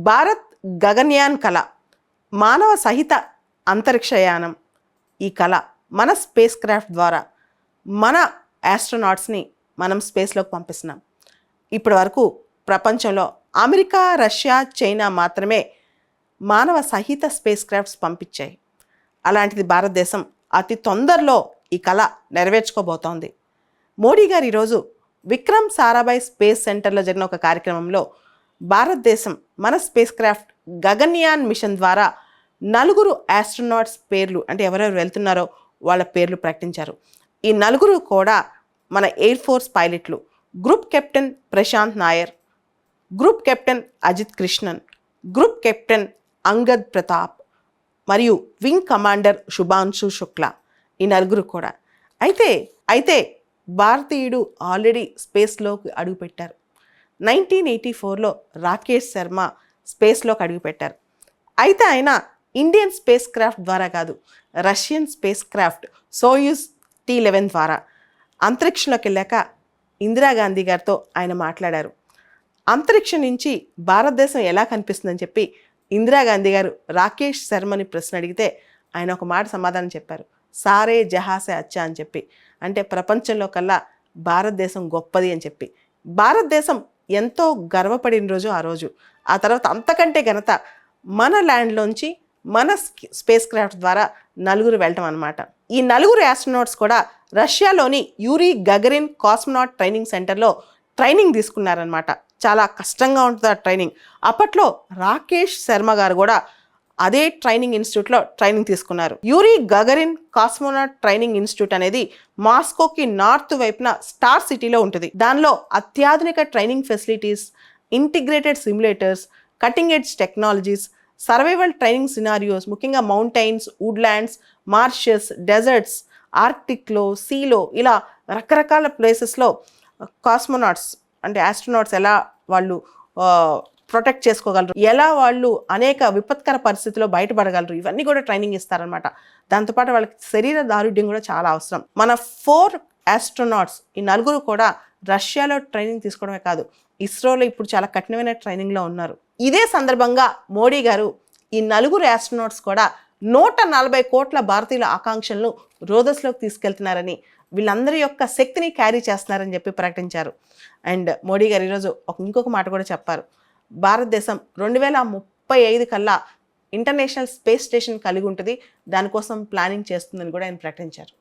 భారత్ గగన్యాన్ కళ, మానవ సహిత అంతరిక్షయానం. ఈ కళ మన స్పేస్ క్రాఫ్ట్ ద్వారా మన ఆస్ట్రోనాట్స్ని మనం స్పేస్లోకి పంపిస్తున్నాం. ఇప్పటి వరకు ప్రపంచంలో అమెరికా, రష్యా, చైనా మాత్రమే మానవ సహిత స్పేస్ క్రాఫ్ట్స్ పంపించాయి. అలాంటిది భారతదేశం అతి తొందరలో ఈ కళ నెరవేర్చుకోబోతోంది. మోడీ గారు ఈరోజు విక్రమ్ సారాభాయ్ స్పేస్ సెంటర్లో జరిగిన ఒక కార్యక్రమంలో భారతదేశం మన స్పేస్ క్రాఫ్ట్ గగన్యాన్ మిషన్ ద్వారా 4 ఆస్ట్రోనాట్స్ పేర్లు, అంటే ఎవరెవరు వెళ్తున్నారో వాళ్ళ పేర్లు ప్రకటించారు. ఈ 4 కూడా మన ఎయిర్ ఫోర్స్ పైలట్లు. Group captain Prashanth Nair, group captain Ajith Krishnan, group captain Angad Pratap మరియు వింగ్ కమాండర్ శుభాంశు శుక్లా. ఈ 4 కూడా. అయితే భారతీయుడు ఆల్రెడీ స్పేస్లోకి అడుగుపెట్టారు. 1984లో రాకేష్ శర్మ స్పేస్లోకి అడుగుపెట్టారు. అయితే ఆయన ఇండియన్ స్పేస్ క్రాఫ్ట్ ద్వారా కాదు, Russian space craft Soyuz T-11 ద్వారా అంతరిక్షంలోకి వెళ్ళాక ఇందిరాగాంధీ గారితో ఆయన మాట్లాడారు. అంతరిక్షం నుంచి భారతదేశం ఎలా కనిపిస్తుందని చెప్పి ఇందిరాగాంధీ గారు రాకేష్ శర్మని ప్రశ్న అడిగితే ఆయన ఒక మాట సమాధానం చెప్పారు. సారే జహాసే అచ్చా అని చెప్పి, అంటే ప్రపంచంలో కల్లా భారతదేశం గొప్పది అని చెప్పి. భారతదేశం ఎంతో గర్వపడిన రోజు ఆ రోజు. ఆ తర్వాత అంతకంటే ఘనత మన ల్యాండ్లోంచి మన స్పేస్ క్రాఫ్ట్ ద్వారా 4 వెళ్ళటం అనమాట. ఈ 4 ఆస్ట్రోనాట్స్ కూడా రష్యాలోని యూరీ గగరిన్ కాస్మోనాట్ ట్రైనింగ్ సెంటర్లో ట్రైనింగ్ తీసుకున్నారనమాట. చాలా కష్టంగా ఉంటుంది ఆ ట్రైనింగ్. అప్పట్లో రాకేష్ శర్మ గారు కూడా అదే ట్రైనింగ్ ఇన్స్టిట్యూట్లో ట్రైనింగ్ తీసుకున్నారు. Uri Gagarin cosmonaut training institute అనేది మాస్కోకి నార్త్ వైపున స్టార్ సిటీలో ఉంటుంది. దానిలో అత్యాధునిక training facilities, integrated simulators, cutting edge technologies, survival training scenarios, ముఖ్యంగా మౌంటైన్స్, వుడ్లాండ్స్, మార్షెస్, డెజర్ట్స్, ఆర్క్టిక్లో, సీలో, ఇలా రకరకాల ప్లేసెస్లో కాస్మోనాట్స్ అంటే ఆస్ట్రోనాట్స్ ఎలా వాళ్ళు ప్రొటెక్ట్ చేసుకోగలరు, ఎలా వాళ్ళు అనేక విపత్కర పరిస్థితుల్లో బయటపడగలరు, ఇవన్నీ కూడా ట్రైనింగ్ ఇస్తారనమాట. దాంతోపాటు వాళ్ళకి శరీర దారుఢ్యం కూడా చాలా అవసరం. మన 4 ఆస్ట్రోనాట్స్, ఈ 4 కూడా రష్యాలో ట్రైనింగ్ తీసుకోవడమే కాదు, ఇస్రోలో ఇప్పుడు చాలా కఠినమైన ట్రైనింగ్లో ఉన్నారు. ఇదే సందర్భంగా మోడీ గారు ఈ 4 ఆస్ట్రోనాట్స్ కూడా 140 కోట్ల భారతీయుల ఆకాంక్షలను రోదస్లోకి తీసుకెళ్తున్నారని, వీళ్ళందరి యొక్క శక్తిని క్యారీ చేస్తున్నారని చెప్పి ప్రకటించారు. అండ్ మోడీ గారు ఈరోజు ఇంకొక మాట కూడా చెప్పారు. భారతదేశం 2035 కల్లా ఇంటర్నేషనల్ స్పేస్ స్టేషన్ కలిగి ఉంటుంది, దానికోసం ప్లానింగ్ చేస్తుందని కూడా ఆయన ప్రకటించారు.